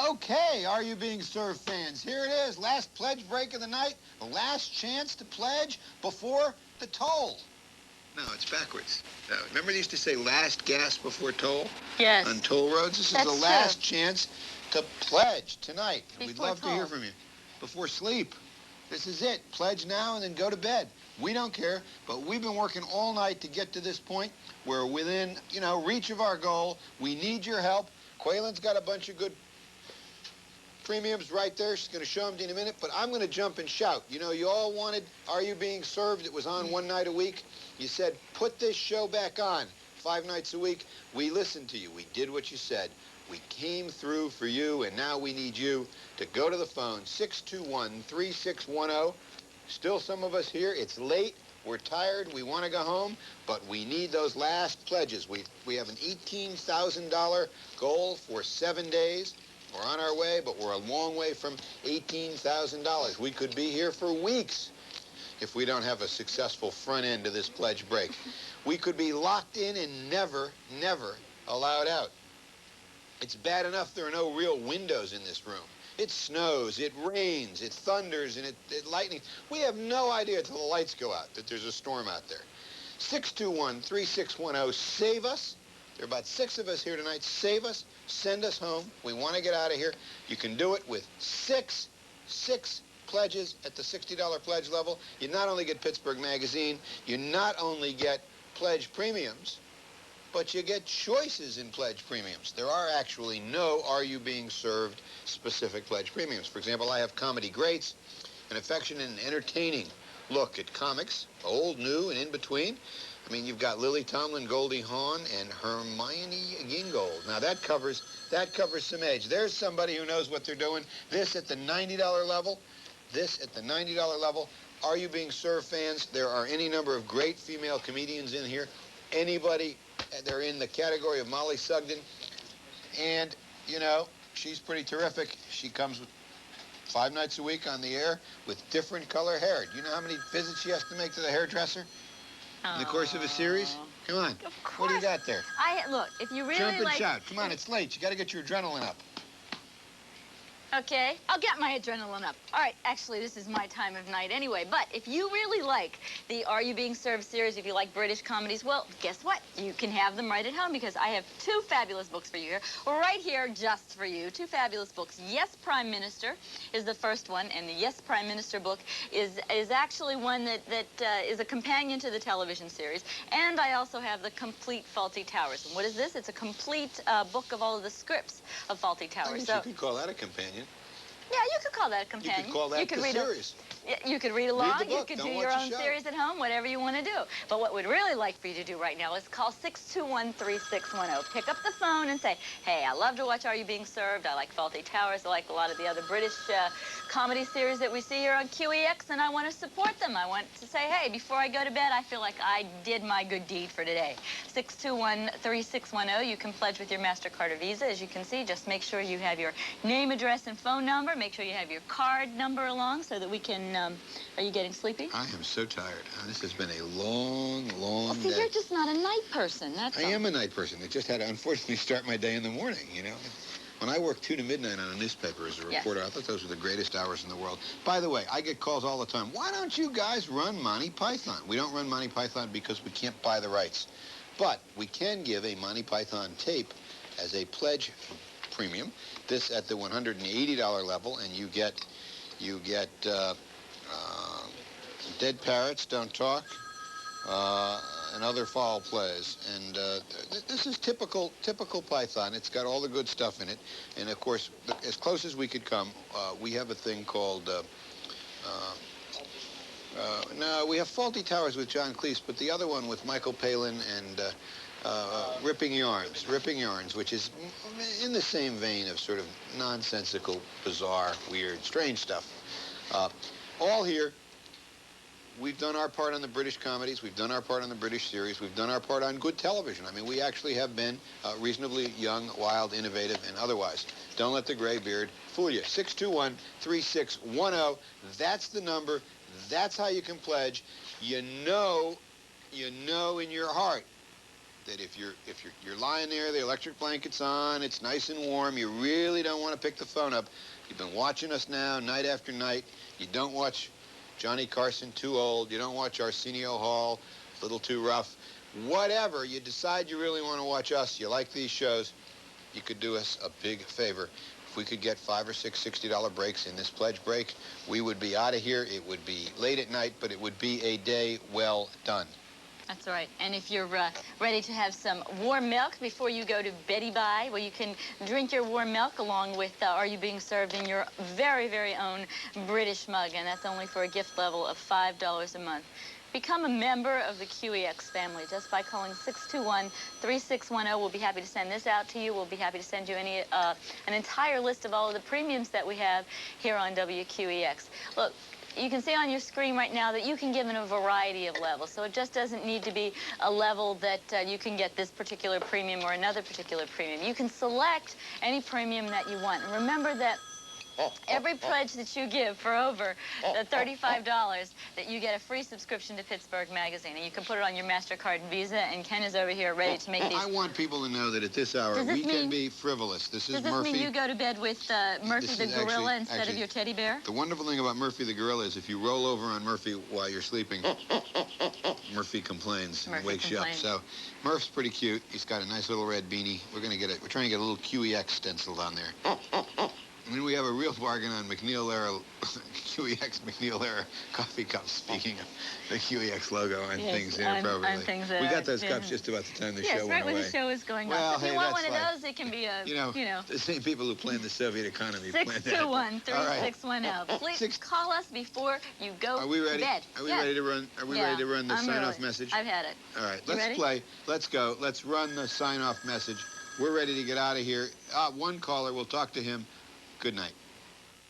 Okay, Are You Being Served fans? Here it is, last pledge break of the night, the last chance to pledge before the toll. No, it's backwards. Remember they used to say last gas before toll? Yes. On toll roads? This is the last chance to pledge tonight. We'd love to hear from you. Before sleep. This is it. Pledge now and then go to bed. We don't care, but we've been working all night to get to this point. We're within, reach of our goal. We need your help. Quaylen's got a bunch of good premiums right there. She's going to show them to you in a minute, but I'm going to jump and shout. You all wanted Are You Being Served? It was on one night a week. You said, put this show back on 5 nights a week. We listened to you. We did what you said. We came through for you, and now we need you to go to the phone, 621-3610. Still some of us here. It's late. We're tired. We want to go home, but we need those last pledges. We have an $18,000 goal for 7 days. We're on our way, but we're a long way from $18,000. We could be here for weeks if we don't have a successful front end to this pledge break. We could be locked in and never, never allowed out. It's bad enough there are no real windows in this room. It snows, it rains, it thunders, and it lightnings. We have no idea until the lights go out that there's a storm out there. 621-3610, save us. There are about 6 of us here tonight. Save us, send us home. We want to get out of here. You can do it with six pledges at the $60 pledge level. You not only get Pittsburgh Magazine, you not only get pledge premiums, but you get choices in pledge premiums. There are actually no Are You Being Served specific pledge premiums. For example, I have Comedy Greats, an affectionate and entertaining look at comics, old, new, and in between. I mean, you've got Lily Tomlin, Goldie Hawn, and Hermione Gingold. Now, that covers some age. There's somebody who knows what they're doing. This at the $90 level. Are You Being Served fans? There are any number of great female comedians in here. Anybody, they're in the category of Molly Sugden. And, she's pretty terrific. She comes with 5 nights a week on the air with different color hair. Do you know how many visits she has to make to the hairdresser in the course of a series? Come on. Of course. What do you got there? Look, if you really Jump and shout. Come on, it's late. You got to get your adrenaline up. Okay, I'll get my adrenaline up. All right, actually, this is my time of night anyway. But if you really like the Are You Being Served series, if you like British comedies, well, guess what? You can have them right at home because I have 2 fabulous books for you here. Right here, just for you. 2 fabulous books. Yes, Prime Minister is the first one, and the Yes, Prime Minister book is actually one that is a companion to the television series. And I also have the complete Fawlty Towers. And what is this? It's a complete book of all of the scripts of Fawlty Towers. You could call that a companion. Yeah, you could call that a companion. You could call that the series. You could read along. Read the book. You could Don't do watch your the own show. series at home, whatever you want to do. But what we'd really like for you to do right now is call 621-3610. Pick up the phone and say, hey, I love to watch Are You Being Served? I like Fawlty Towers. I like a lot of the other British comedy series that we see here on QEX, and I want to support them. I want to say, hey, before I go to bed, I feel like I did my good deed for today. 621-3610. You can pledge with your MasterCard or Visa. As you can see, just make sure you have your name, address, and phone number. Make sure you have your card number along so that we can... Are you getting sleepy? I am so tired. This has been a long, long day. day. You're just not a night person, that's all. I am a night person. I just had to, unfortunately, start my day in the morning, When I worked 2 to midnight on a newspaper as a reporter, I thought those were the greatest hours in the world. By the way, I get calls all the time. Why don't you guys run Monty Python? We don't run Monty Python because we can't buy the rights. But we can give a Monty Python tape as a pledge premium. This at the $180 level, and you get Dead Parrots Don't Talk, and other foul plays. And this is typical Python. It's got all the good stuff in it. And, of course, as close as we could come, we have a thing called... no, we have Fawlty Towers with John Cleese, but the other one with Michael Palin and Ripping Yarns, which is in the same vein of sort of nonsensical, bizarre, weird, strange stuff. All here. We've done our part on the British comedies. We've done our part on the British series. We've done our part on good television. I mean, we actually have been reasonably young, wild, innovative, and otherwise. Don't let the gray beard fool you. 621-3610. That's the number. That's how you can pledge. You know in your heart that if you're lying there, the electric blanket's on, it's nice and warm, you really don't want to pick the phone up. You've been watching us now night after night. You don't watch Johnny Carson, too old. You don't watch Arsenio Hall, a little too rough. Whatever, you decide you really want to watch us, you like these shows, you could do us a big favor. If we could get 5 or 6 $60 breaks in this pledge break, we would be out of here. It would be late at night, but it would be a day well done. That's right. And if you're ready to have some warm milk before you go to Betty Bye, well, you can drink your warm milk along with Are You Being Served in your very, very own British mug, and that's only for a gift level of $5 a month. Become a member of the QEX family just by calling 621-3610. We'll be happy to send this out to you. We'll be happy to send you an entire list of all of the premiums that we have here on WQEX. Look, you can see on your screen right now that you can give in a variety of levels. So it just doesn't need to be a level that you can get this particular premium or another particular premium. You can select any premium that you want. And remember that every pledge that you give for over $35, that you get a free subscription to Pittsburgh Magazine. And you can put it on your MasterCard and Visa, and Ken is over here ready to make these. I want people to know that at this hour, we can be frivolous. This is Murphy. Does this mean you go to bed with Murphy the gorilla instead of your teddy bear? The wonderful thing about Murphy the gorilla is if you roll over on Murphy while you're sleeping, Murphy complains and wakes you up. So Murph's pretty cute. He's got a nice little red beanie. We're trying to get a little QEX stenciled on there. And then we have a real bargain on McNeil-Lehrer, QEX McNeil-Lehrer coffee cups, speaking of the QEX logo on things inappropriately. We got those cups just about the time the show went away. Yes, right when the show is going well, off. If you want one of those, it can be a, you know, the same people who planned the Soviet economy planned that. 621-3610. Please call us before you go to bed. Are we ready to run? Are we ready to run the sign-off message? I've had it. All right, let's play. Let's go. Let's run the sign-off message. We're ready to get out of here. One caller. We'll talk to him. Good night.